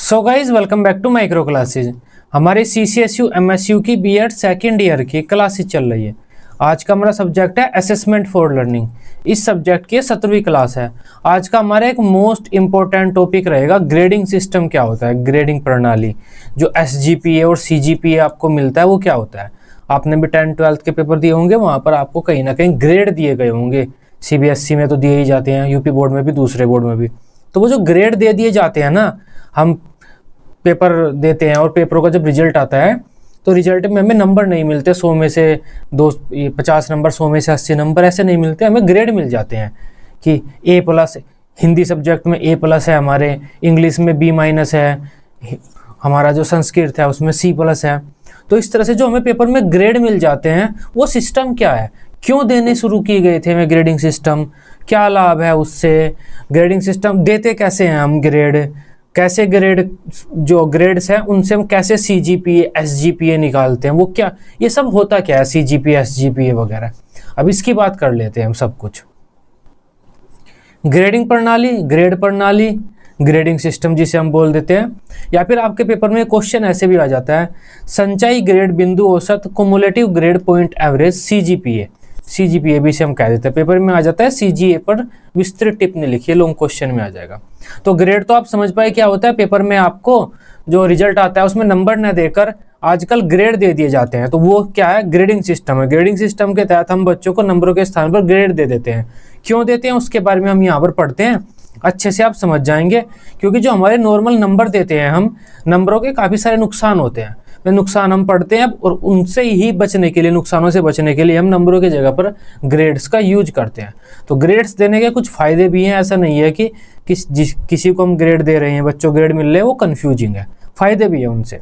So guys welcome back to micro classes. हमारे CCSU MSU की BEd second year की classes चल रही है। आज का हमारा सब्जेक्ट है असेसमेंट फॉर लर्निंग। इस सब्जेक्ट की 17वीं क्लास है। आज का हमारा एक मोस्ट इंपॉर्टेंट टॉपिक रहेगा ग्रेडिंग सिस्टम क्या होता है, ग्रेडिंग प्रणाली। जो SGPA और CGPA आपको मिलता है वो क्या होता है। आपने भी 10th-12th के पेपर दिए होंगे, वहाँ पर आपको कहीं ना कहीं ग्रेड दिए गए होंगे। CBSE में तो दिए ही जाते हैं, यूपी बोर्ड में भी, दूसरे बोर्ड में भी। तो वो जो ग्रेड दे दिए जाते हैं ना, हम पेपर देते हैं और पेपरों का जब रिजल्ट आता है तो रिजल्ट में हमें नंबर नहीं मिलते 100 में से 50 नंबर, 100 में से 80 नंबर, ऐसे नहीं मिलते। हमें ग्रेड मिल जाते हैं कि A+, हिंदी सब्जेक्ट में A+ है, हमारे इंग्लिश में B- है, हमारा जो संस्कृत है उसमें C+ है। तो इस तरह से जो हमें पेपर में ग्रेड मिल जाते हैं, वो सिस्टम क्या है, क्यों देने शुरू किए गए थे हमें ग्रेडिंग सिस्टम, क्या लाभ है उससे, ग्रेडिंग सिस्टम देते कैसे हैं हम ग्रेड, कैसे ग्रेड, जो ग्रेड्स हैं उनसे हम कैसे CGPA SGPA निकालते हैं, वो क्या, ये सब होता क्या है CGPA SGPA वगैरह। अब इसकी बात कर लेते हैं हम सब कुछ। ग्रेडिंग प्रणाली, ग्रेड प्रणाली, ग्रेडिंग सिस्टम जिसे हम बोल देते हैं। या फिर आपके पेपर में क्वेश्चन ऐसे भी आ जाता है, संचयी ग्रेड बिंदु औसत cumulative grade point average CGPA भी से हम कह देते हैं। पेपर में आ जाता है CGA पर विस्तृत टिप्पणी लिखिए, लॉन्ग क्वेश्चन में आ जाएगा। तो ग्रेड तो आप समझ पाए क्या होता है। पेपर में आपको जो रिजल्ट आता है उसमें नंबर न देकर आजकल ग्रेड दे दिए जाते हैं, तो वो क्या है, ग्रेडिंग सिस्टम है। ग्रेडिंग सिस्टम के तहत हम बच्चों को नंबरों के स्थान पर ग्रेड दे देते हैं। क्यों देते हैं उसके बारे में हम यहाँ पर पढ़ते हैं, अच्छे से आप समझ जाएंगे। क्योंकि जो हमारे नॉर्मल नंबर देते हैं हम, नंबरों के काफ़ी सारे नुकसान होते हैं, वे नुकसान हम पढ़ते हैं और उनसे ही बचने के लिए, नुकसानों से बचने के लिए हम नंबरों की जगह पर ग्रेड्स का यूज करते हैं। तो ग्रेड्स देने के कुछ फ़ायदे भी हैं, ऐसा नहीं है कि किसी को हम ग्रेड दे रहे हैं, बच्चों ग्रेड मिल रहे हैं, वो कन्फ्यूजिंग है, फ़ायदे भी है उनसे।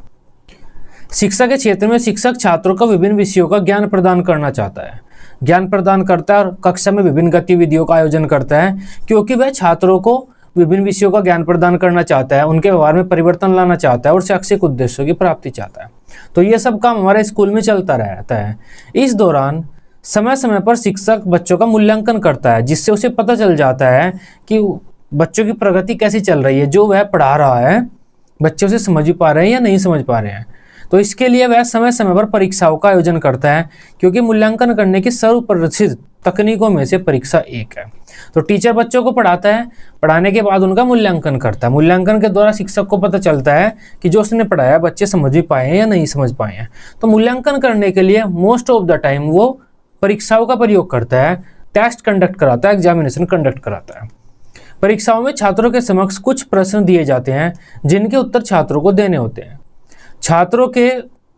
शिक्षा के क्षेत्र में शिक्षक छात्रों को विभिन्न विषयों का ज्ञान प्रदान करना चाहता है, ज्ञान प्रदान करता है और कक्षा में विभिन्न गतिविधियों का आयोजन करता है, क्योंकि वह छात्रों को विभिन्न विषयों का ज्ञान प्रदान करना चाहता है, उनके व्यवहार में परिवर्तन लाना चाहता है और शैक्षिक उद्देश्यों की प्राप्ति चाहता है। तो ये सब काम हमारे स्कूल में चलता रहता है। इस दौरान समय समय पर शिक्षक बच्चों का मूल्यांकन करता है, जिससे उसे पता चल जाता है कि बच्चों की प्रगति कैसी चल रही है, जो वह पढ़ा रहा है बच्चे उसे समझ पा रहे हैं या नहीं समझ पा रहे हैं। तो इसके लिए वह समय समय पर परीक्षाओं का आयोजन करता है, क्योंकि मूल्यांकन करने की सर्वप्रसिद्ध तकनीकों में से परीक्षा एक है। तो टीचर बच्चों को पढ़ाता है, पढ़ाने के बाद उनका मूल्यांकन करता है। मूल्यांकन के द्वारा शिक्षक को पता चलता है कि जो उसने पढ़ाया बच्चे समझ भी पाए हैं या नहीं समझ पाए हैं। तो मूल्यांकन करने के लिए मोस्ट ऑफ द टाइम वो परीक्षाओं का प्रयोग करता है, टेस्ट कंडक्ट कराता है, एग्जामिनेशन कंडक्ट कराता है। परीक्षाओं में छात्रों के समक्ष कुछ प्रश्न दिए जाते हैं, जिनके उत्तर छात्रों को देने होते हैं। छात्रों के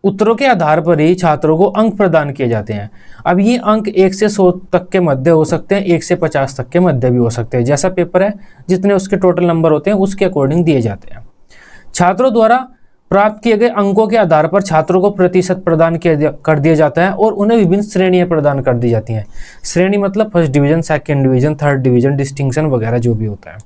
उत्तरों के आधार पर ही छात्रों को अंक प्रदान किए जाते हैं। अब ये अंक 1 से 100 तक के मध्य हो सकते हैं, 1 से 50 तक के मध्य भी हो सकते हैं। जैसा पेपर है, जितने उसके टोटल नंबर होते हैं उसके अकॉर्डिंग दिए जाते हैं। छात्रों द्वारा प्राप्त किए गए अंकों के आधार पर छात्रों को प्रतिशत प्रदान कर दिया जाता है और उन्हें विभिन्न श्रेणियां प्रदान कर दी जाती हैं। श्रेणी मतलब first division, second division, third division, distinction वगैरह जो भी होता है,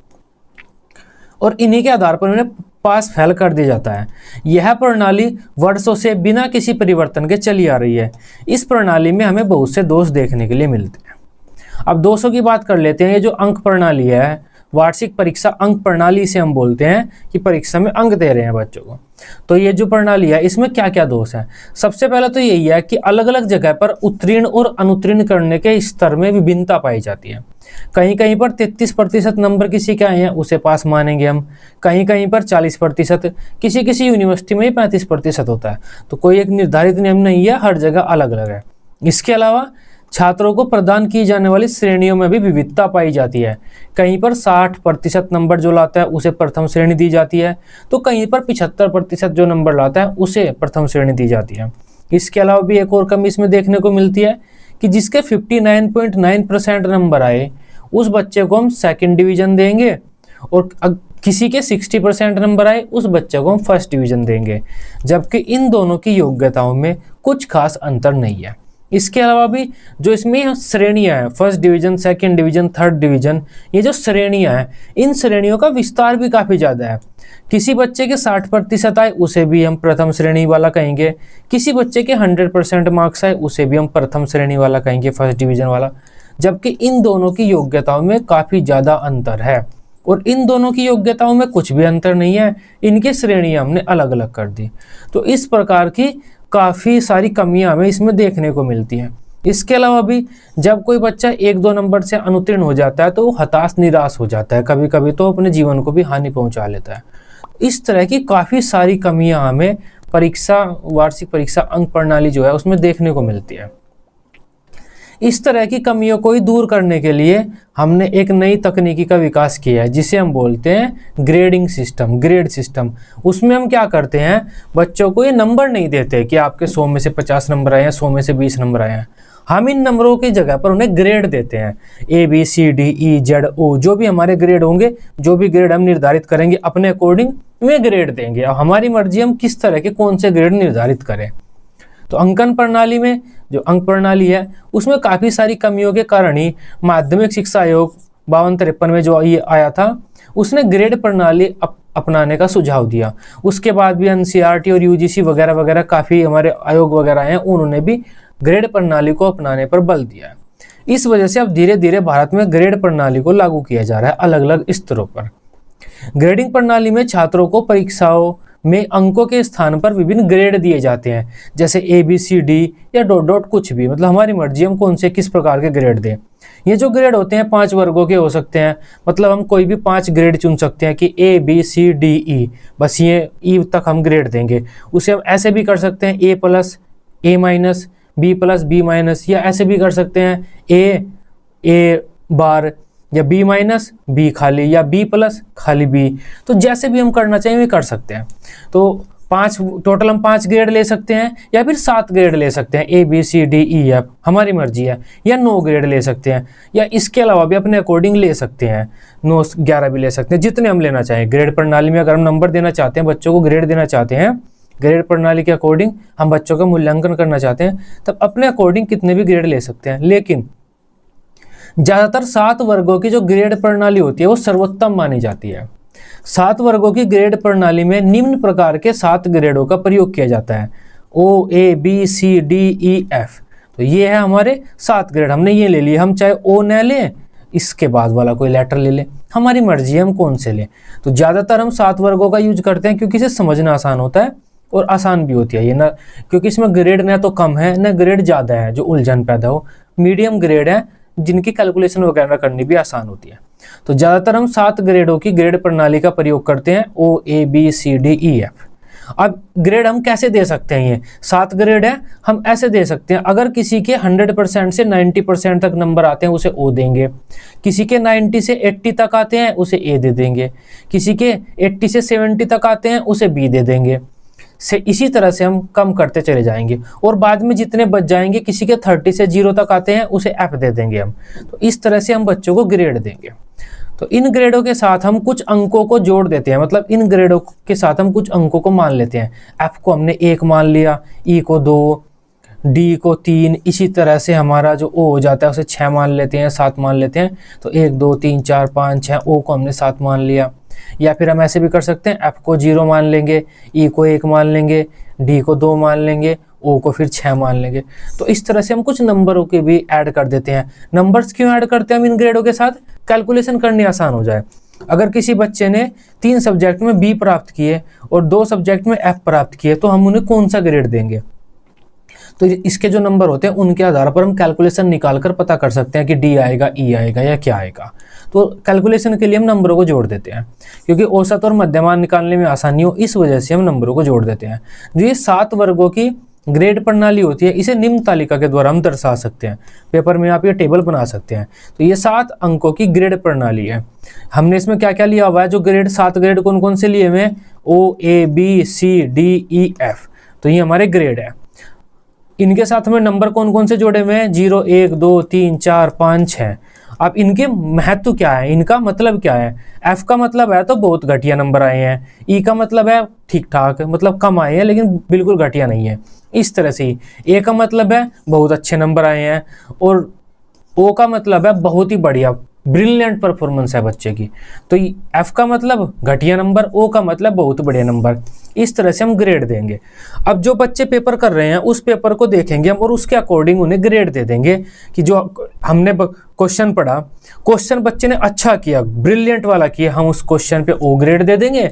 और इन्हीं के आधार पर उन्हें पास फेल कर दिया जाता है। यह प्रणाली वर्षों से बिना किसी परिवर्तन के चली आ रही है। इस प्रणाली में हमें बहुत से दोष देखने के लिए मिलते हैं। अब दोषों की बात कर लेते हैं। ये जो अंक प्रणाली है, वार्षिक परीक्षा अंक प्रणाली से हम बोलते हैं कि परीक्षा में अंक दे रहे हैं बच्चों को। तो ये जो प्रणाली है, इसमें क्या क्या दोष है। सबसे पहले तो यही है कि अलग अलग जगह पर उत्तीर्ण और अनुत्तीर्ण करने के स्तर में विभिन्नता पाई जाती है। कहीं कहीं पर 33% नंबर किसी के आए हैं, उसे पास मानेंगे हम। कहीं कहीं पर 40%, किसी किसी यूनिवर्सिटी में ही 35% होता है। तो कोई एक निर्धारित नियम नहीं है, हर जगह अलग अलग है। इसके अलावा छात्रों को प्रदान की जाने वाली श्रेणियों में भी विविधता पाई जाती है। कहीं पर 60% नंबर जो लाता है उसे प्रथम श्रेणी दी जाती है, तो कहीं पर 75% जो नंबर लाता है उसे प्रथम श्रेणी दी जाती है। इसके अलावा भी एक और कमी इसमें देखने को मिलती है कि जिसके 59.9% नंबर आए उस बच्चे को हम सेकेंड डिवीजन देंगे, और किसी के 60% नंबर आए उस बच्चे को हम फर्स्ट डिवीजन देंगे, जबकि इन दोनों की योग्यताओं में कुछ खास अंतर नहीं है। इसके अलावा भी जो इसमें श्रेणियां हैं, first division, second division, third division, ये जो श्रेणियां हैं, इन श्रेणियों का विस्तार भी काफ़ी ज़्यादा है। किसी बच्चे के 60% आए उसे भी हम प्रथम श्रेणी वाला कहेंगे, किसी बच्चे के 100% मार्क्स आए उसे भी हम प्रथम श्रेणी वाला कहेंगे, फर्स्ट डिवीजन वाला, जबकि इन दोनों की योग्यताओं में काफ़ी ज़्यादा अंतर है। और इन दोनों की योग्यताओं में कुछ भी अंतर नहीं है, इनकी श्रेणियां हमने अलग अलग कर दी। तो इस प्रकार की काफ़ी सारी कमियां हमें इसमें देखने को मिलती हैं। इसके अलावा भी जब कोई बच्चा 1-2 नंबर से अनुत्तीर्ण हो जाता है तो वो हताश निराश हो जाता है, कभी कभी तो अपने जीवन को भी हानि पहुंचा लेता है। इस तरह की काफ़ी सारी कमियां हमें वार्षिक परीक्षा अंक प्रणाली जो है उसमें देखने को मिलती है। इस तरह की कमियों को ही दूर करने के लिए हमने एक नई तकनीकी का विकास किया है जिसे हम बोलते हैं ग्रेडिंग सिस्टम, ग्रेड सिस्टम। उसमें हम क्या करते हैं, बच्चों को ये नंबर नहीं देते कि आपके 100 में से 50 नंबर आए हैं, 100 में से 20 नंबर आए हैं। हम इन नंबरों की जगह पर उन्हें ग्रेड देते हैं, ABCDEZO जो भी हमारे ग्रेड होंगे, जो भी ग्रेड हम निर्धारित करेंगे अपने अकॉर्डिंग वे ग्रेड देंगे। अब हमारी मर्जी हम किस तरह के कौन से ग्रेड निर्धारित करें। तो अंकन प्रणाली में जो अंक प्रणाली है उसमें काफ़ी सारी कमियों के कारण ही माध्यमिक शिक्षा आयोग 52-53 में जो ये आया था उसने ग्रेड प्रणाली अपनाने का सुझाव दिया। उसके बाद भी NCERT और UGC वगैरह वगैरह काफ़ी हमारे आयोग वगैरह हैं, उन्होंने भी ग्रेड प्रणाली को अपनाने पर बल दिया है। इस वजह से अब धीरे धीरे भारत में ग्रेड प्रणाली को लागू किया जा रहा है अलग अलग स्तरों पर। ग्रेडिंग प्रणाली में छात्रों को परीक्षाओं में अंकों के स्थान पर विभिन्न ग्रेड दिए जाते हैं, जैसे ABCD या डॉट डॉट कुछ भी, मतलब हमारी मर्जी हम कौन से किस प्रकार के ग्रेड दें। ये जो ग्रेड होते हैं 5 वर्गों के हो सकते हैं, मतलब हम कोई भी 5 ग्रेड चुन सकते हैं कि ABCDE, बस ये E तक हम ग्रेड देंगे। उसे हम ऐसे भी कर सकते हैं A+, A-, B+, B-, या ऐसे भी कर सकते हैं A बार या B-, B खाली, या B+ खाली B। तो जैसे भी हम करना चाहिए वे कर सकते हैं। तो 5 टोटल हम 5 ग्रेड ले सकते हैं या फिर 7 ग्रेड ले सकते हैं, ABCDEF हमारी मर्जी है, या 9 ग्रेड ले सकते हैं, या इसके अलावा भी अपने अकॉर्डिंग ले सकते हैं, 9-11 भी ले सकते हैं, जितने हम लेना चाहें। ग्रेड प्रणाली में अगर हम नंबर देना चाहते हैं, बच्चों को ग्रेड देना चाहते हैं, ग्रेड प्रणाली के अकॉर्डिंग हम बच्चों का मूल्यांकन करना चाहते हैं, तब अपने अकॉर्डिंग कितने भी ग्रेड ले सकते हैं। लेकिन ज़्यादातर 7 वर्गों की जो ग्रेड प्रणाली होती है वो सर्वोत्तम मानी जाती है। 7 वर्गों की ग्रेड प्रणाली में निम्न प्रकार के 7 ग्रेडों का प्रयोग किया जाता है, OABCDEF। तो ये है हमारे 7 ग्रेड, हमने ये ले लिए। हम चाहे O न लें, इसके बाद वाला कोई लेटर ले लें, हमारी मर्जी है हम कौन से लें। तो ज़्यादातर हम 7 वर्गों का यूज करते हैं क्योंकि इसे समझना आसान होता है और आसान भी होती है ये ना, क्योंकि इसमें ग्रेड न तो कम है न ग्रेड ज़्यादा है जो उलझन पैदा हो, मीडियम ग्रेड है जिनकी कैलकुलेशन वगैरह करनी भी आसान होती है। तो ज़्यादातर हम 7 ग्रेडों की ग्रेड प्रणाली का प्रयोग करते हैं, OABCDEF। अब ग्रेड हम कैसे दे सकते हैं, ये 7 ग्रेड है, हम ऐसे दे सकते हैं। अगर किसी के 100% से 90% तक नंबर आते हैं उसे O देंगे, किसी के 90 से 80 तक आते हैं उसे A दे देंगे, किसी के 80 से 70 तक आते हैं उसे B दे देंगे। इसी तरह से हम कम करते चले जाएंगे और बाद में जितने बच जाएंगे, किसी के 30 से 0 तक आते हैं उसे F दे देंगे हम। तो इस तरह से हम बच्चों को ग्रेड देंगे। तो इन ग्रेडों के साथ हम कुछ अंकों को जोड़ देते हैं, मतलब इन ग्रेडों के साथ हम कुछ अंकों को मान लेते हैं। F को हमने 1 मान लिया, E को 2, D को 3, इसी तरह से हमारा जो O हो जाता है उसे 6 मान लेते हैं, 7 मान लेते हैं। तो 1 2 3 4 5 6, O को हमने 7 मान लिया। या फिर हम ऐसे भी कर सकते हैं, F को 0 मान लेंगे, E को 1 मान लेंगे, D को 2 मान लेंगे, O को फिर 6 मान लेंगे। तो इस तरह से हम कुछ नंबरों के भी ऐड कर देते हैं। नंबर्स क्यों ऐड करते हैं हम इन ग्रेडों के साथ? कैलकुलेशन करनी आसान हो जाए। अगर किसी बच्चे ने 3 सब्जेक्ट में B प्राप्त किए और 2 सब्जेक्ट में F प्राप्त किए, तो हम उन्हें कौन सा ग्रेड देंगे? तो इसके जो नंबर होते हैं उनके आधार पर हम कैलकुलेशन निकाल कर पता कर सकते हैं कि D आएगा, E आएगा या क्या आएगा। तो कैलकुलेशन के लिए हम नंबरों को जोड़ देते हैं, क्योंकि औसत और मध्यमान निकालने में आसानी हो, इस वजह से हम नंबरों को जोड़ देते हैं। जो ये 7 वर्गों की ग्रेड प्रणाली होती है, इसे निम्न तालिका के द्वारा हम दर्शा सकते हैं। पेपर में आप ये टेबल बना सकते हैं। तो ये 7 अंकों की ग्रेड प्रणाली है। हमने इसमें क्या क्या लिया हुआ है? जो ग्रेड 7 ग्रेड कौन कौन से लिए हुए हैं? OABCDEF। तो ये हमारे ग्रेड है। इनके साथ हमें नंबर कौन कौन से जोड़े हुए हैं? 0 1 2 3 4 5 6। अब इनके महत्व क्या है, इनका मतलब क्या है? F का मतलब है तो बहुत घटिया नंबर आए हैं, E का मतलब है ठीक ठाक, मतलब कम आए हैं लेकिन बिल्कुल घटिया नहीं है, इस तरह से ही। A का मतलब है बहुत अच्छे नंबर आए हैं, और O का मतलब है बहुत ही बढ़िया, ब्रिलियंट परफॉर्मेंस है बच्चे की। तो एफ का मतलब घटिया नंबर, ओ का मतलब बहुत बढ़िया नंबर। इस तरह से हम ग्रेड देंगे। अब जो बच्चे पेपर कर रहे हैं उस पेपर को देखेंगे हम और उसके अकॉर्डिंग उन्हें ग्रेड दे देंगे कि जो हमने क्वेश्चन पढ़ा, क्वेश्चन बच्चे ने अच्छा किया, ब्रिलियंट वाला किया, हम उस क्वेश्चन पे ओ ग्रेड दे देंगे।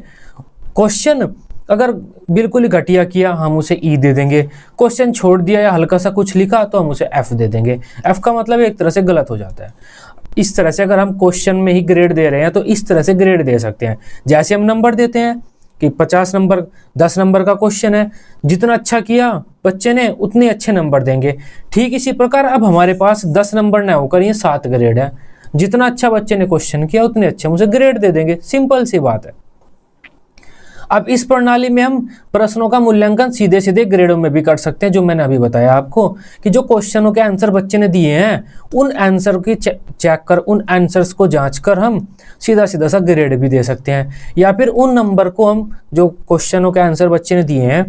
क्वेश्चन अगर बिल्कुल ही घटिया किया हम उसे ई दे देंगे। क्वेश्चन छोड़ दिया या हल्का सा कुछ लिखा तो हम उसे एफ दे देंगे। एफ का मतलब एक तरह से गलत हो जाता है। इस तरह से अगर हम क्वेश्चन में ही ग्रेड दे रहे हैं तो इस तरह से ग्रेड दे सकते हैं। जैसे हम नंबर देते हैं कि 50 नंबर 10 नंबर का क्वेश्चन है, जितना अच्छा किया बच्चे ने उतने अच्छे नंबर देंगे। ठीक इसी प्रकार अब हमारे पास 10 नंबर न होकर ये 7 ग्रेड है। जितना अच्छा बच्चे ने क्वेश्चन किया उतने अच्छे हम उसे ग्रेड दे देंगे। सिंपल सी बात है। अब इस प्रणाली में हम प्रश्नों का मूल्यांकन सीधे सीधे ग्रेडों में भी कर सकते हैं, जो मैंने अभी बताया आपको कि जो क्वेश्चनों के आंसर बच्चे ने दिए हैं उन आंसर की चेक कर, उन आंसर्स को जांच कर हम सीधा सीधा सा ग्रेड भी दे सकते हैं। या फिर उन नंबर को हम जो क्वेश्चनों के आंसर बच्चे ने दिए हैं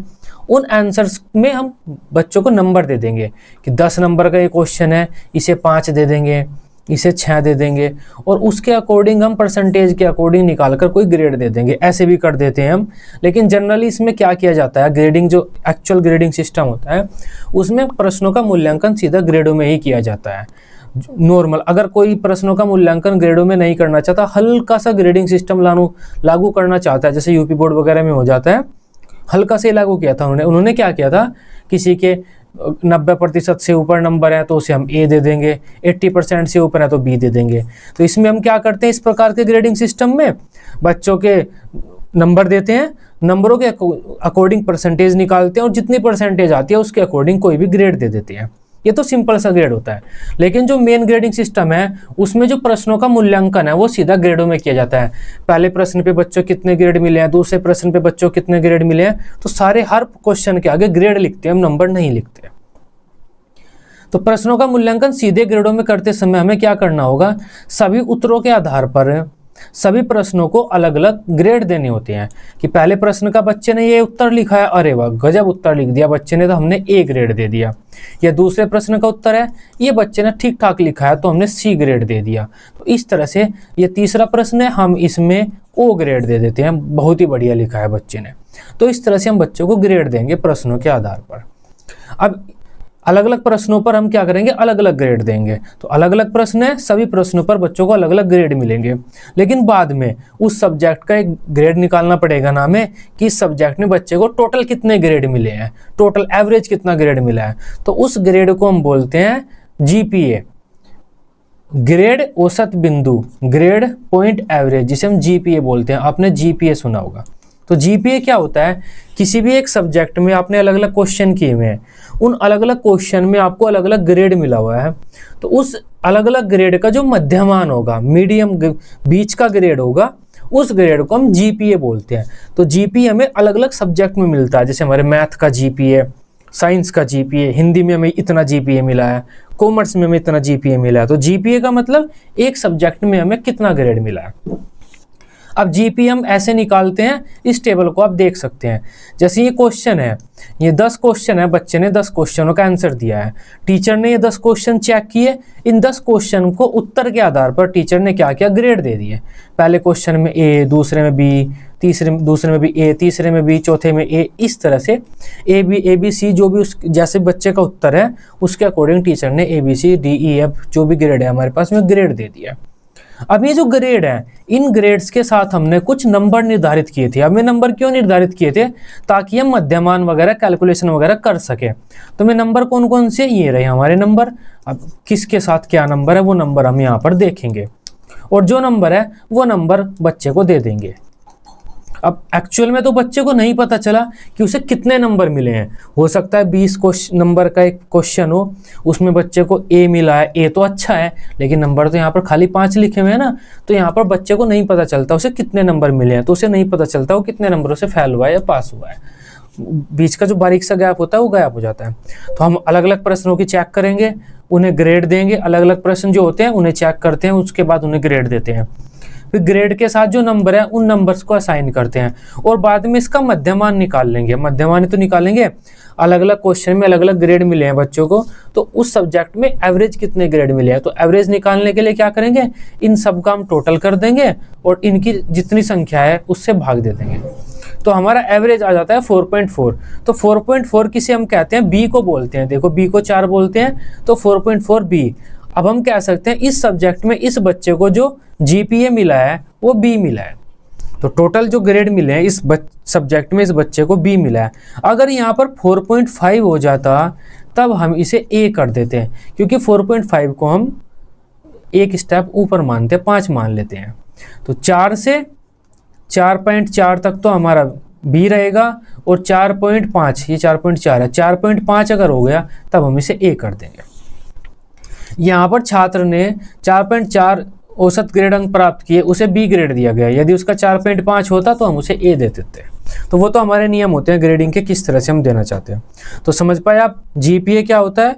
उन आंसर्स में हम बच्चों को नंबर दे देंगे कि 10 नंबर का ये क्वेश्चन है, इसे 5 दे देंगे, इसे 6 दे देंगे और उसके अकॉर्डिंग हम परसेंटेज के अकॉर्डिंग निकाल कर कोई ग्रेड दे देंगे। ऐसे भी कर देते हैं हम। लेकिन जनरली इसमें क्या किया जाता है, ग्रेडिंग जो एक्चुअल ग्रेडिंग सिस्टम होता है उसमें प्रश्नों का मूल्यांकन सीधा ग्रेडों में ही किया जाता है। नॉर्मल अगर कोई प्रश्नों का मूल्यांकन ग्रेडों में नहीं करना चाहता, हल्का सा ग्रेडिंग सिस्टम लागू करना चाहता है, जैसे यूपी बोर्ड वगैरह में हो जाता है, हल्का से लागू किया था उन्होंने क्या किया था, किसी के 90% से ऊपर नंबर है तो उसे हम ए दे देंगे, 80% से ऊपर है तो बी दे देंगे। तो इसमें हम क्या करते हैं, इस प्रकार के ग्रेडिंग सिस्टम में बच्चों के नंबर देते हैं, नंबरों के अकॉर्डिंग परसेंटेज निकालते हैं और जितनी परसेंटेज आती है उसके अकॉर्डिंग कोई भी ग्रेड दे देते हैं। ये तो सिंपल सा ग्रेड होता है। लेकिन जो मेन ग्रेडिंग सिस्टम है उसमें जो प्रश्नों का मूल्यांकन है वो सीधा ग्रेडों में किया जाता है। पहले प्रश्न पे बच्चों कितने ग्रेड मिले हैं, दूसरे प्रश्न पे बच्चों कितने ग्रेड मिले हैं, तो सारे हर क्वेश्चन के आगे ग्रेड लिखते हैं, हम नंबर नहीं लिखते। तो प्रश्नों का मूल्यांकन सीधे ग्रेडों में करते समय हमें क्या करना होगा, सभी उत्तरों के आधार पर सभी प्रश्नों को अलग अलग ग्रेड देने होते हैं कि पहले प्रश्न का बच्चे ने ये उत्तर लिखा है, अरे वाह गजब उत्तर लिख दिया बच्चे ने, तो हमने ए ग्रेड दे दिया। या दूसरे प्रश्न का उत्तर है ये बच्चे ने ठीक ठाक लिखा है तो हमने सी ग्रेड दे दिया। तो इस तरह से ये तीसरा प्रश्न है, हम इसमें ओ ग्रेड दे देते हैं, बहुत ही बढ़िया लिखा है बच्चे ने। तो इस तरह से हम बच्चों को ग्रेड देंगे प्रश्नों के आधार पर। अब अलग अलग प्रश्नों पर हम क्या करेंगे, अलग अलग ग्रेड देंगे। तो अलग अलग प्रश्न है, सभी प्रश्नों पर बच्चों को अलग अलग ग्रेड मिलेंगे। लेकिन बाद में उस सब्जेक्ट का एक ग्रेड निकालना पड़ेगा ना हमें कि इस सब्जेक्ट में बच्चे को टोटल कितने ग्रेड मिले हैं, टोटल एवरेज कितना ग्रेड मिला है। तो उस ग्रेड को हम बोलते हैं जीपीए, ग्रेड औसत बिंदु, ग्रेड पॉइंट एवरेज, जिसे हम जीपीए बोलते हैं। आपने जीपीए सुना होगा। तो जीपीए क्या होता है, किसी भी एक सब्जेक्ट में आपने अलग अलग क्वेश्चन किए हुए हैं, उन अलग अलग क्वेश्चन में आपको अलग अलग ग्रेड मिला हुआ है, तो उस अलग अलग ग्रेड का जो मध्यमान होगा, मीडियम बीच का ग्रेड होगा, उस ग्रेड को हम जीपीए बोलते हैं। तो जीपीए हमें अलग अलग सब्जेक्ट में मिलता है, जैसे हमारे मैथ का जीपीए, साइंस का जीपीए, हिंदी में हमें इतना जीपीए मिला है, कॉमर्स में हमें इतना जीपीए मिला है। तो जीपीए का मतलब एक सब्जेक्ट में हमें कितना ग्रेड मिला है। अब जीपीए हम ऐसे निकालते हैं, इस टेबल को आप देख सकते हैं। जैसे ये क्वेश्चन है, ये 10 क्वेश्चन है, बच्चे ने 10 क्वेश्चनों का आंसर दिया है, टीचर ने ये 10 क्वेश्चन चेक किए, इन 10 क्वेश्चन को उत्तर के आधार पर टीचर ने क्या किया, ग्रेड दे दिए। पहले क्वेश्चन में ए, दूसरे में बी, दूसरे में भी ए, तीसरे में बी, चौथे में ए, इस तरह से ए बी सी जो भी उस जैसे बच्चे का उत्तर है उसके अकॉर्डिंग टीचर ने A B C D E F जो भी ग्रेड है हमारे पास में ग्रेड दे दिया। अब ये जो ग्रेड है, इन ग्रेड्स के साथ हमने कुछ नंबर निर्धारित किए थे। अब मैं नंबर क्यों निर्धारित किए थे, ताकि हम मध्यमान वगैरह कैलकुलेशन वगैरह कर सके। तो मैं नंबर कौन कौन से, ये रहे हमारे नंबर। अब किसके साथ क्या नंबर है वो नंबर हम यहाँ पर देखेंगे और जो नंबर है वो नंबर बच्चे को दे देंगे। अब एक्चुअल में तो बच्चे को नहीं पता चला कि उसे कितने नंबर मिले हैं। हो सकता है 20 नंबर का एक क्वेश्चन हो, उसमें बच्चे को ए मिला है, ए तो अच्छा है, लेकिन नंबर तो यहाँ पर खाली 5 लिखे हुए हैं ना, तो यहाँ पर बच्चे को नहीं पता चलता उसे कितने नंबर मिले हैं। तो उसे नहीं पता चलता वो कितने नंबरों से फेल हुआ है या पास हुआ है। बीच का जो बारीक सा गैप होता है वो गायब हो जाता है। तो हम अलग अलग प्रश्नों की चेक करेंगे, उन्हें ग्रेड देंगे। अलग अलग प्रश्न जो होते हैं उन्हें चेक करते हैं, उसके बाद उन्हें ग्रेड देते हैं। फिर ग्रेड के साथ जो नंबर है उन नंबर्स को असाइन करते हैं और बाद में इसका मध्यमान निकाल लेंगे। मध्यमान तो निकालेंगे, अलग अलग क्वेश्चन में अलग अलग ग्रेड मिले हैं बच्चों को, तो उस सब्जेक्ट में एवरेज कितने ग्रेड मिले हैं, तो एवरेज निकालने के लिए क्या करेंगे, इन सब का हम टोटल कर देंगे और इनकी जितनी संख्या है उससे भाग दे देंगे, तो हमारा एवरेज आ जाता है 4.4। तो 4.4 किसे हम कहते हैं, बी को बोलते हैं। देखो बी को 4 बोलते हैं, तो 4.4 बी। अब हम कह सकते हैं इस सब्जेक्ट में इस बच्चे को जो जीपीए मिला है वो बी मिला है, तो टोटल जो ग्रेड मिले हैं इस सब्जेक्ट में इस बच्चे को बी मिला है। अगर यहाँ पर 4.5 हो जाता तब हम इसे ए कर देते हैं, क्योंकि 4.5 को हम एक स्टेप ऊपर मानते हैं, 5 मान लेते हैं। तो 4 से 4.4 तक तो हमारा बी रहेगा और 4.5, ये 4.4 है, 4.5 अगर हो गया तब हम इसे ए कर देंगे। यहाँ पर छात्र ने 4.4 औसत ग्रेड अंक प्राप्त किए, उसे बी ग्रेड दिया गया। यदि उसका 4.5 होता तो हम उसे ए दे देते। तो वो तो हमारे नियम होते हैं ग्रेडिंग के, किस तरह से हम देना चाहते हैं। तो समझ पाए आप जीपीए क्या होता है।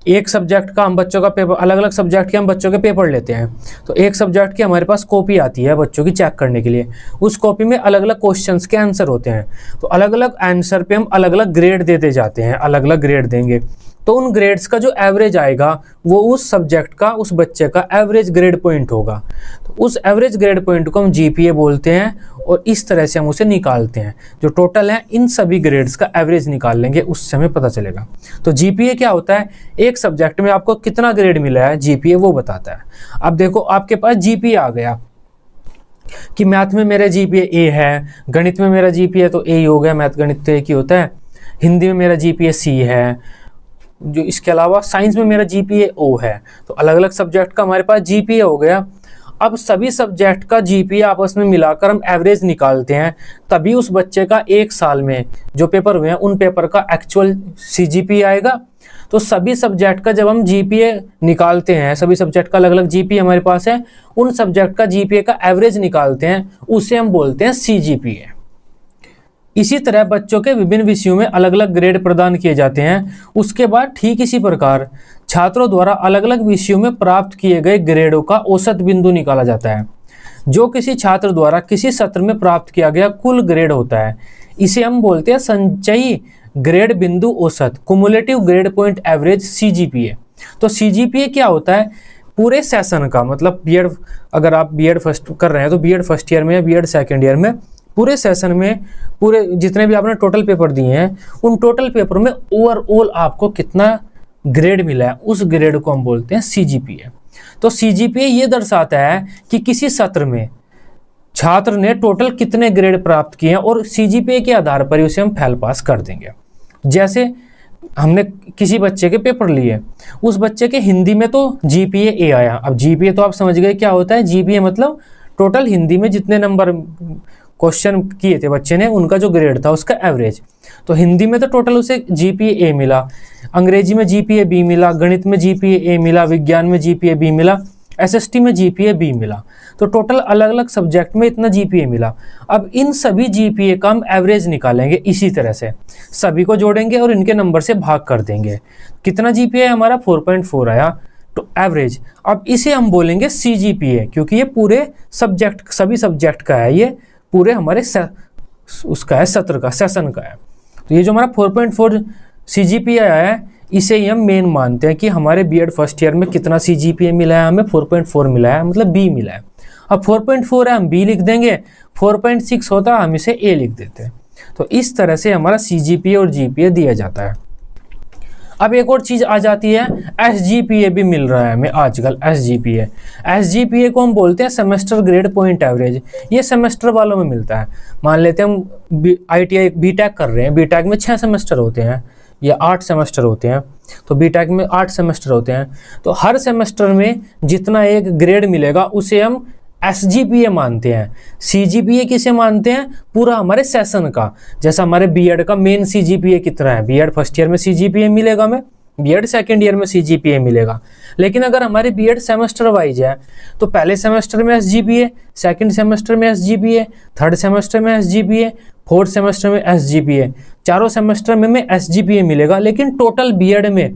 एक सब्जेक्ट का हम बच्चों का पेपर, अलग अलग सब्जेक्ट के हम बच्चों के पेपर लेते हैं, तो एक सब्जेक्ट की हमारे पास कॉपी आती है बच्चों की चेक करने के लिए। उस कॉपी में अलग अलग क्वेश्चंस के आंसर होते हैं, तो अलग अलग आंसर पे हम अलग अलग ग्रेड देते जाते हैं, अलग अलग ग्रेड देंगे। तो उन ग्रेड्स का जो एवरेज आएगा वो उस सब्जेक्ट का, उस बच्चे का एवरेज ग्रेड पॉइंट होगा। तो उस एवरेज ग्रेड पॉइंट को हम जीपीए बोलते हैं और इस तरह से हम उसे निकालते हैं। जो टोटल है इन सभी ग्रेड्स का एवरेज निकाल लेंगे, उससे हमें पता चलेगा। तो जीपीए क्या होता है, एक सब्जेक्ट में आपको कितना ग्रेड मिला है जीपीए वो बताता है। अब देखो आपके पास जीपीए आ गया कि मैथ में मेरा जीपीए ए है, गणित में मेरा जीपीए तो ए ही हो गया, मैथ गणित तो एक ही होता है, हिंदी में मेरा जीपीए सी है, जो इसके अलावा साइंस में मेरा जीपीए ओ है। तो अलग अलग सब्जेक्ट का हमारे पास जीपीए हो गया। अब सभी सब्जेक्ट का जीपीए आपस में मिलाकर हम एवरेज निकालते हैं, तभी उस बच्चे का एक साल में जो पेपर हुए हैं उन पेपर का एक्चुअल सीजीपीए आएगा। तो सभी सब्जेक्ट का जब हम जीपीए निकालते हैं, सभी सब्जेक्ट का अलग अलग जीपीए हमारे पास है, उन सब्जेक्ट का जीपीए का एवरेज निकालते हैं, उसे हम बोलते हैं सीजीपीए। इसी तरह बच्चों के विभिन्न विषयों में अलग अलग ग्रेड प्रदान किए जाते हैं। उसके बाद ठीक इसी प्रकार छात्रों द्वारा अलग अलग विषयों में प्राप्त किए गए ग्रेडों का औसत बिंदु निकाला जाता है, जो किसी छात्र द्वारा किसी सत्र में प्राप्त किया गया कुल ग्रेड होता है। इसे हम बोलते हैं संचयी ग्रेड बिंदु औसत, cumulative grade point average, CGPA. तो सीजीपीए क्या होता है, पूरे सेशन का, मतलब बीएड, अगर आप बीएड फर्स्ट कर रहे हैं तो बीएड फर्स्ट ईयर में या बीएड सेकेंड ईयर में पूरे सेशन में, पूरे जितने भी आपने टोटल पेपर दिए हैं उन टोटल पेपर में ओवरऑल आपको कितना ग्रेड मिला है, उस ग्रेड को हम बोलते हैं सीजीपीए। तो सीजीपीए ये दर्शाता है कि किसी सत्र में छात्र ने टोटल कितने ग्रेड प्राप्त किए हैं और सीजीपीए के आधार पर उसे हम फेल पास कर देंगे। जैसे हमने किसी बच्चे के पेपर लिए, उस बच्चे के हिंदी में तो जीपीए ए आया। अब जीपीए तो आप समझ गए क्या होता है, जीपीए मतलब टोटल हिंदी में जितने नंबर क्वेश्चन किए थे बच्चे ने उनका जो ग्रेड था उसका एवरेज। तो हिंदी में तो टोटल उसे जीपीए ए मिला, अंग्रेजी में जीपीए बी मिला, गणित में जीपीए ए मिला, विज्ञान में जीपीए बी मिला, एसएसटी में जीपीए बी मिला। तो टोटल अलग अलग सब्जेक्ट में इतना जीपीए मिला। अब इन सभी जीपीए का हम एवरेज निकालेंगे, इसी तरह से सभी को जोड़ेंगे और इनके नंबर से भाग कर देंगे। कितना जीपीए हमारा 4.4 आया, तो एवरेज। अब इसे हम बोलेंगे सीजीपीए, क्योंकि ये पूरे सब्जेक्ट, सभी सब्जेक्ट का है, ये पूरे हमारे उसका है, सत्र का, सेशन का है। तो ये जो हमारा 4.4 सीजीपीए आया है, इसे ही हम मेन मानते हैं कि हमारे बीएड फर्स्ट ईयर में कितना सीजीपीए मिला है, हमें 4.4 मिला है, मतलब बी मिला है। अब 4.4 है हम बी लिख देंगे, 4.6 होता हम इसे ए लिख देते हैं। तो इस तरह से हमारा सीजीपीए और जीपीए दिया जाता है। अब एक और चीज़ आ जाती है, एसजीपीए भी मिल रहा है हमें आजकल। एसजीपीए को हम बोलते हैं सेमेस्टर ग्रेड पॉइंट एवरेज। ये सेमेस्टर वालों में मिलता है। मान लेते हैं हम आईटीआई बीटेक कर रहे हैं, बीटेक में 6 सेमेस्टर होते हैं या 8 सेमेस्टर होते हैं, तो बीटेक में 8 सेमेस्टर होते हैं। तो हर सेमेस्टर में जितना एक ग्रेड मिलेगा उसे हम एसजीपीए मानते हैं। सीजीपीए किसे मानते हैं, पूरा हमारे सेशन का। जैसा हमारे बीएड का मेन सीजीपीए कितना है, बीएड फर्स्ट ईयर में सीजीपीए मिलेगा हमें, बीएड सेकेंड ईयर में सीजीपीए मिलेगा। लेकिन अगर हमारी बीएड सेमेस्टर वाइज है तो पहले सेमेस्टर में एसजीपीए, सेकंड सेमेस्टर में एसजीपीए, थर्ड सेमेस्टर में एसजीपीए, फोर्थ सेमेस्टर में एसजीपीए, चारों सेमेस्टर में एसजीपीए मिलेगा। लेकिन टोटल बीएड में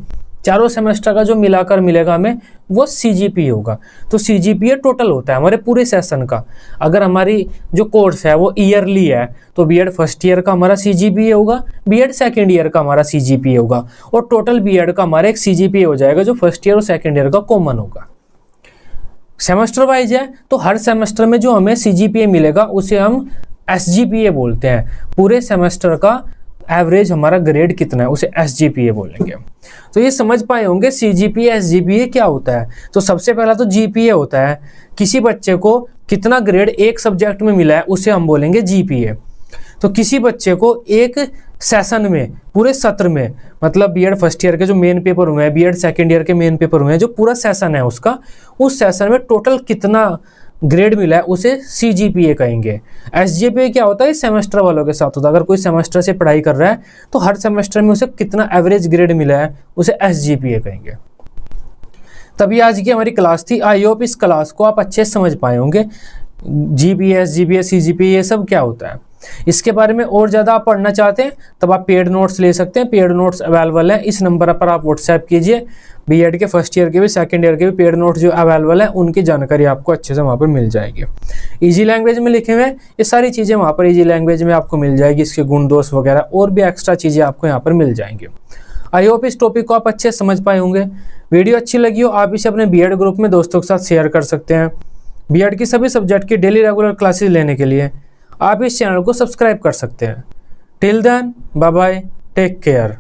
चारों सेमेस्टर का जो मिलाकर मिलेगा हमें वो CGPA होगा। तो CGPA टोटल होता है हमारे पूरे सेशन का। अगर हमारी जो कोर्स है वो ईयरली है तो बीएड फर्स्ट ईयर का हमारा CGPA होगा, बीएड सेकेंड ईयर का हमारा CGPA होगा, और टोटल बीएड का हमारा एक CGPA हो जाएगा जो फर्स्ट ईयर और सेकेंड ईयर का कॉमन होगा। सेमेस्टर वाइज है तो हर सेमेस्टर में जो हमें CGPA मिलेगा उसे हम SGPA बोलते हैं। पूरे सेमेस्टर का एवरेज हमारा ग्रेड कितना है उसे SGPA बोलेंगे। तो ये समझ पाए होंगे CGPA SGPA क्या होता है। तो सबसे पहला तो GPA होता है, किसी बच्चे को कितना ग्रेड एक सब्जेक्ट में मिला है उसे हम बोलेंगे GPA। तो किसी बच्चे को एक सेशन में, पूरे सत्र में, मतलब बीएड फर्स्ट ईयर के जो मेन पेपर हुए हैं, बीएड सेकेंड ईयर के मेन पेपर हुए हैं, जो पूरा सेशन है उसका, उस सेशन में टोटल कितना ग्रेड मिला है उसे CGPA कहेंगे। SGPA क्या होता है, सेमेस्टर वालों के साथ होता है। अगर कोई सेमेस्टर से पढ़ाई कर रहा है तो हर सेमेस्टर में उसे कितना एवरेज ग्रेड मिला है उसे SGPA कहेंगे। तभी आज की हमारी क्लास थी। आई होप इस क्लास को आप अच्छे से समझ पाए होंगे। GPA SGPA CGPA ये सब क्या होता है। इसके बारे में और ज़्यादा आप पढ़ना चाहते हैं तब आप पेड नोट्स ले सकते हैं। पेड नोट्स अवेलेबल है, इस नंबर पर आप व्हाट्सएप कीजिए। बीएड के फर्स्ट ईयर के भी सेकंड ईयर के भी पेड नोट्स जो अवेलेबल है उनकी जानकारी आपको अच्छे से वहाँ पर मिल जाएगी। इजी लैंग्वेज में लिखे हुए ये सारी चीज़ें वहाँ पर इजी लैंग्वेज में आपको मिल जाएगी। इसके गुण दोष वगैरह और भी एक्स्ट्रा चीज़ें आपको यहाँ पर मिल जाएंगी। आई होप इस टॉपिक को आप अच्छे से समझ पाए होंगे। वीडियो अच्छी लगी हो आप इसे अपने बीएड ग्रुप में दोस्तों के साथ शेयर कर सकते हैं। बीएड की सभी सब्जेक्ट की डेली रेगुलर क्लासेस लेने के लिए आप इस चैनल को सब्सक्राइब कर सकते हैं। Till then bye bye, take care.